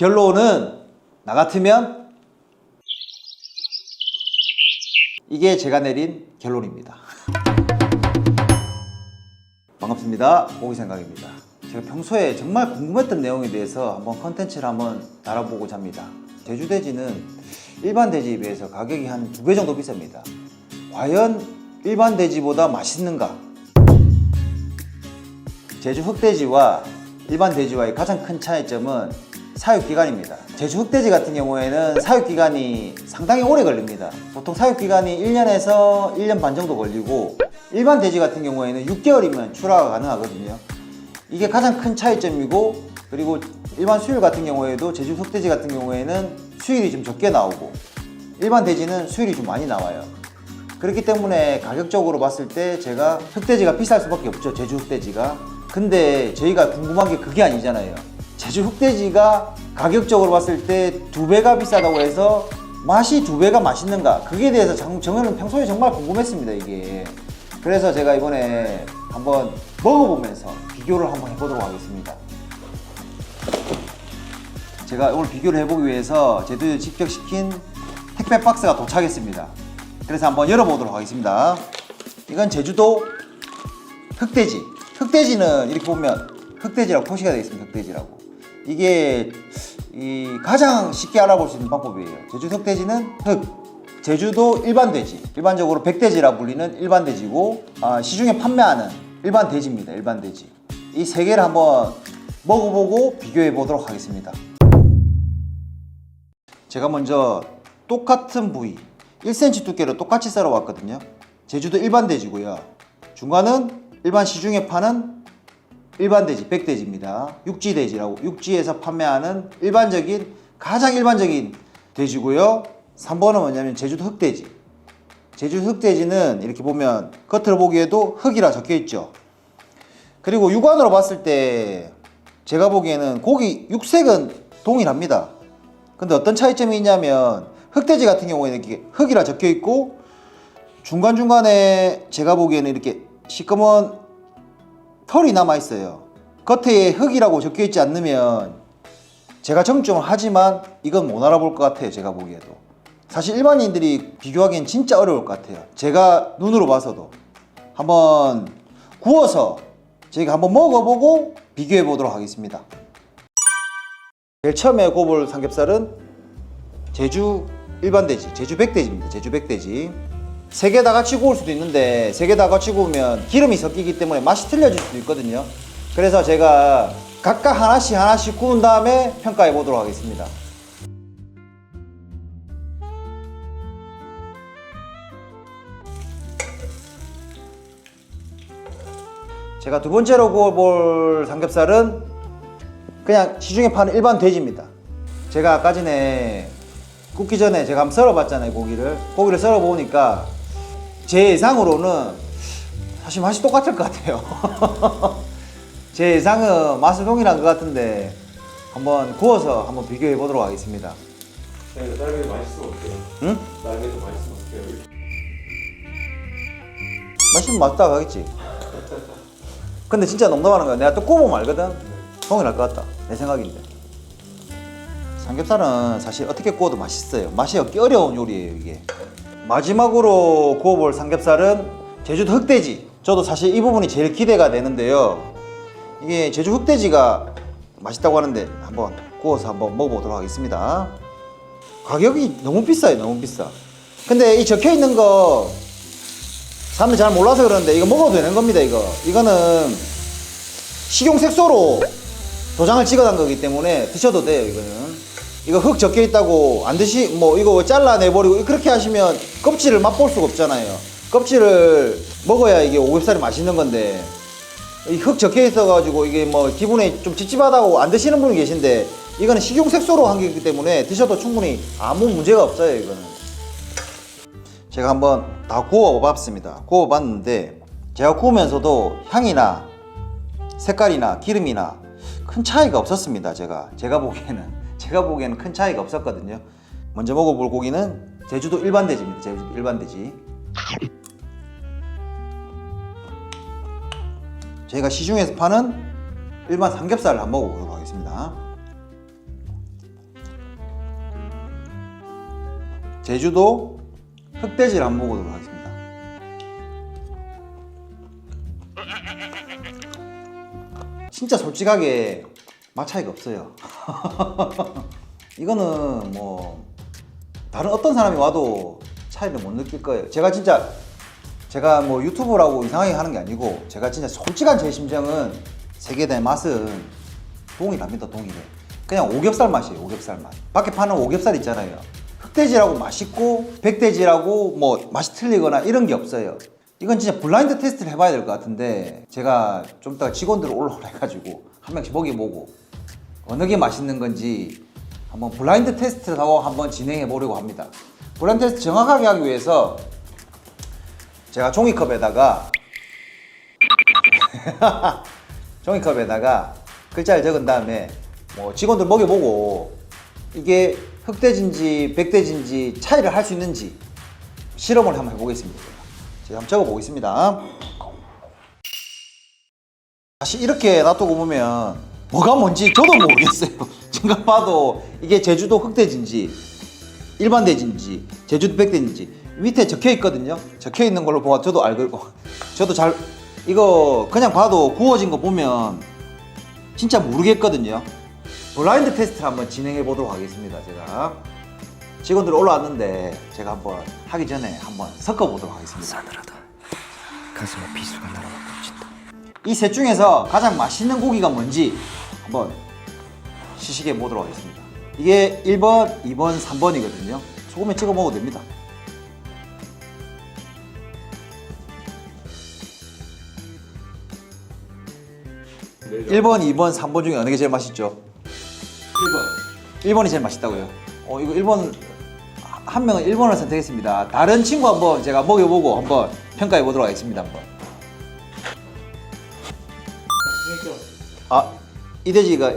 결론은 나 같으면 이게 제가 내린 결론입니다. 반갑습니다. 고기생각입니다. 제가 평소에 정말 궁금했던 내용에 대해서 한번 컨텐츠를 한번 다뤄보고자 합니다. 제주돼지는 일반 돼지에 비해서 가격이 한 2배 정도 비쌉니다. 과연 일반 돼지보다 맛있는가? 제주 흑돼지와 일반 돼지와의 가장 큰 차이점은 사육기간입니다. 제주 흑돼지 같은 경우에는 사육기간이 상당히 오래 걸립니다. 보통 사육기간이 1년에서 1년 반 정도 걸리고, 일반 돼지 같은 경우에는 6개월이면 출하가 가능하거든요. 이게 가장 큰 차이점이고, 그리고 일반 수율 같은 경우에도 제주 흑돼지 같은 경우에는 수율이 좀 적게 나오고, 일반 돼지는 수율이 좀 많이 나와요. 그렇기 때문에 가격적으로 봤을 때 제가 흑돼지가 비쌀 수밖에 없죠, 제주 흑돼지가. 근데 저희가 궁금한 게 그게 아니잖아요. 제주 흑돼지가 가격적으로 봤을 때 2배가 비싸다고 해서 맛이 2배가 맛있는가? 그게 대해서 저는 평소에 정말 궁금했습니다, 이게. 그래서 제가 이번에 한번 먹어보면서 비교를 한번 해보도록 하겠습니다. 제가 오늘 비교를 해보기 위해서 제주에 직접 시킨 택배 박스가 도착했습니다. 그래서 한번 열어보도록 하겠습니다. 이건 제주도 흑돼지. 흑돼지는 이렇게 보면 흑돼지라고 표시가 되어 있습니다. 흑돼지라고. 이게 가장 쉽게 알아볼 수 있는 방법이에요. 제주 흑돼지는 제주도 일반 돼지, 일반적으로 백돼지라 불리는 일반 돼지고, 시중에 판매하는 일반 돼지입니다. 일반 돼지. 이 세 개를 한번 먹어보고 비교해 보도록 하겠습니다. 제가 먼저 똑같은 부위 1cm 두께로 똑같이 썰어 왔거든요. 제주도 일반 돼지고요. 중간은 일반 시중에 파는 일반 돼지, 백돼지입니다. 육지돼지라고, 육지에서 판매하는 가장 일반적인 돼지고요. 3번은 뭐냐면 제주도 흑돼지. 제주도 흑돼지는 이렇게 보면 겉으로 보기에도 흑이라 적혀 있죠. 그리고 육안으로 봤을 때 제가 보기에는 고기 육색은 동일합니다. 근데 어떤 차이점이 있냐면, 흑돼지 같은 경우에는 이렇게 흑이라 적혀 있고, 중간중간에 제가 보기에는 이렇게 시꺼먼 털이 남아 있어요. 겉에 흑이라고 적혀 있지 않으면 제가 정점을 하지만 이건 못 알아볼 것 같아요. 제가 보기에도 사실 일반인들이 비교하기엔 진짜 어려울 것 같아요. 제가 눈으로 봐서도. 한번 구워서 저희가 한번 먹어보고 비교해 보도록 하겠습니다. 제일 처음에 구워볼 삼겹살은 제주 일반 돼지, 제주 백돼지입니다. 제주 백돼지. 세 개 다 같이 구울 수도 있는데, 세 개 다 같이 구우면 기름이 섞이기 때문에 맛이 틀려질 수도 있거든요. 그래서 제가 각각 하나씩 구운 다음에 평가해 보도록 하겠습니다. 제가 두 번째로 구워볼 삼겹살은 그냥 시중에 파는 일반 돼지입니다. 제가 아까 전에 굽기 전에 제가 한번 썰어봤잖아요. 고기를 썰어보니까 제 예상으로는 사실 맛이 똑같을 것 같아요. 제 예상은 맛은 동일한 것 같은데 한번 구워서 한번 비교해 보도록 하겠습니다. 날개도 맛있으면 어때요? 응? 날개도 맛있으면 어때요? 맛있으면 맛있다고 하겠지. 근데 진짜 농담하는 거야. 내가 또 구워보면 알거든. 동일할 것 같다. 내 생각인데. 삼겹살은 사실 어떻게 구워도 맛있어요. 맛이 얻기 어려운 요리예요, 이게. 마지막으로 구워볼 삼겹살은 제주도 흑돼지. 저도 사실 이 부분이 제일 기대가 되는데요. 이게 제주 흑돼지가 맛있다고 하는데 한번 구워서 한번 먹어보도록 하겠습니다. 가격이 너무 비싸요. 너무 비싸. 근데 이 적혀있는 거 사람들이 잘 몰라서 그러는데 이거 먹어도 되는 겁니다. 이거는 식용색소로 도장을 찍어놓은 거기 때문에 드셔도 돼요. 이거 흙 적혀있다고 안 이거 잘라내버리고 그렇게 하시면 껍질을 맛볼 수가 없잖아요. 껍질을 먹어야 이게 오겹살이 맛있는 건데, 이 흙 적혀있어가지고 이게 기분이 좀 찝찝하다고 안 드시는 분이 계신데, 이거는 식용색소로 한 거기 때문에 드셔도 충분히 아무 문제가 없어요. 이거는 제가 한번 다 구워봤습니다. 구워봤는데 제가 구우면서도 향이나 색깔이나 기름이나 큰 차이가 없었습니다. 제가 보기에는 큰 차이가 없었거든요. 먼저 먹어볼 고기는 제주도 일반 돼지입니다. 제주도 일반 돼지. 저희가 시중에서 파는 일반 삼겹살을 한번 먹어보도록 하겠습니다. 제주도 흑돼지를 한번 먹어보도록 하겠습니다. 진짜 솔직하게 맛 차이가 없어요. 이거는 뭐 다른 어떤 사람이 와도 차이를 못 느낄 거예요. 제가 뭐 유튜브라고 이상하게 하는 게 아니고 제가 진짜 솔직한 제 심정은 세계대 맛은 동일합니다. 동일해. 그냥 오겹살 맛이에요. 오겹살 맛. 밖에 파는 오겹살 있잖아요. 흑돼지라고 맛있고 백돼지라고 뭐 맛이 틀리거나 이런 게 없어요. 이건 진짜 블라인드 테스트를 해봐야 될 것 같은데 제가 좀 이따가 직원들을 올라오라 해가지고 한 명씩 먹여보고 어느 게 맛있는 건지 한번 블라인드 테스트를 하고 한번 진행해 보려고 합니다. 블라인드 테스트 정확하게 하기 위해서 제가 종이컵에다가 글자를 적은 다음에 뭐 직원들 먹여보고 이게 흑돼지인지 백돼지인지 차이를 할 수 있는지 실험을 한번 해보겠습니다. 제가 한번 적어보겠습니다. 사실 이렇게 놔두고 보면 뭐가 뭔지 저도 모르겠어요. 지금 봐도 이게 제주도 흑돼지인지 일반 돼지인지 제주도 백돼지인지 밑에 적혀 있거든요. 적혀 있는 걸로 보아 저도 알고 저도 잘 이거 그냥 봐도 구워진 거 보면 진짜 모르겠거든요. 블라인드 테스트를 한번 진행해 보도록 하겠습니다. 제가 직원들 올라왔는데 제가 한번 하기 전에 한번 섞어 보도록 하겠습니다. 싸늘하다. 가슴에 비수가 날아와 꽂힌다. 이 셋 중에서 가장 맛있는 고기가 뭔지 한번 시식해 보도록 하겠습니다. 이게 1번, 2번, 3번이거든요. 소금에 찍어 먹어도 됩니다. 네, 1번, 2번, 3번 중에 어느 게 제일 맛있죠? 1번. 1번이 제일 맛있다고요? 이거 1번, 한 명은 1번을 선택했습니다. 다른 친구 한번 제가 먹여보고 한번 평가해 보도록 하겠습니다. 한번. 아, 이돼지가,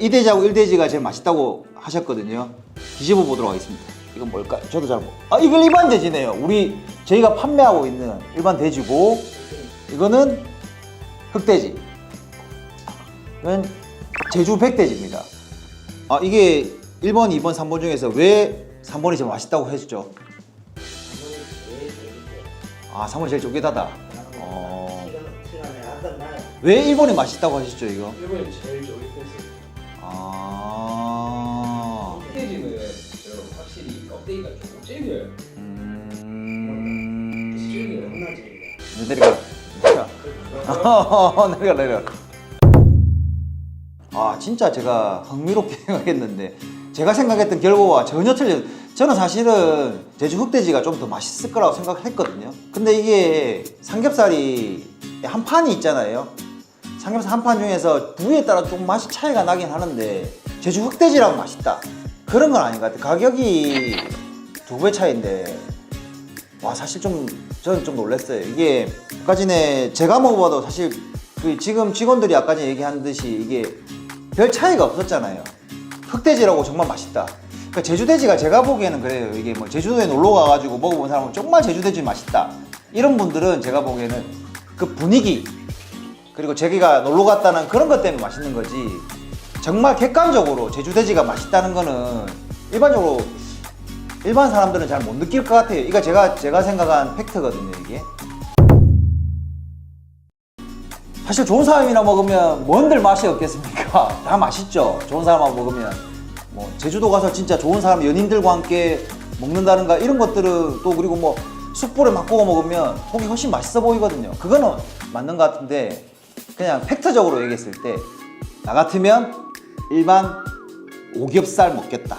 이돼지하고 1돼지가 제일 맛있다고 하셨거든요. 뒤집어 보도록 하겠습니다. 이건 뭘까? 저도 잘 이건 일반 돼지네요. 저희가 판매하고 있는 일반 돼지고, 이거는 흑돼지. 이건 제주 백돼지입니다. 이게 1번, 2번, 3번 중에서 왜 3번이 제일 맛있다고 했죠? 3번이 제일 쫄깃하다. 왜 1번이 맛있다고 하셨죠, 이거? 1번이 제일 쫄깃했어요. 흑돼지는 확실히 껍데기가 조금 질겨요. 질겨요. 내려가. 진짜 제가 흥미롭게 생각했는데 제가 생각했던 결과와 전혀 틀려요. 저는 사실은 제주 흑돼지가 좀 더 맛있을 거라고 생각했거든요. 근데 이게 삼겹살이 한 판이 있잖아요. 삼겹살 한 판 중에서 부위에 따라 좀 맛이 차이가 나긴 하는데 제주 흑돼지라고 맛있다 그런 건 아닌 것 같아요. 가격이 2배 차이인데 사실 저는 좀 놀랐어요. 이게 아까 전에 제가 먹어봐도 사실 지금 직원들이 아까 전에 얘기한 듯이 이게 별 차이가 없었잖아요. 흑돼지라고 정말 맛있다. 그러니까 제주돼지가 제가 보기에는 그래요. 이게 뭐 제주도에 놀러 가가지고 먹어본 사람은 정말 제주돼지 맛있다. 이런 분들은 제가 보기에는 그 분위기 그리고 제가 놀러 갔다는 그런 것 때문에 맛있는 거지. 정말 객관적으로 제주돼지가 맛있다는 거는 일반적으로 일반 사람들은 잘 못 느낄 것 같아요. 이거 제가 생각한 팩트거든요, 이게. 사실 좋은 사람이나 먹으면 뭔들 맛이 없겠습니까? 다 맛있죠. 좋은 사람하고 먹으면 뭐 제주도 가서 진짜 좋은 사람 연인들과 함께 먹는다든가 이런 것들은 또 그리고 뭐 숯불에 막 구워 먹으면 고기 훨씬 맛있어 보이거든요. 그거는 맞는 것 같은데 그냥 팩트적으로 얘기했을 때 나 같으면 일반 오겹살 먹겠다.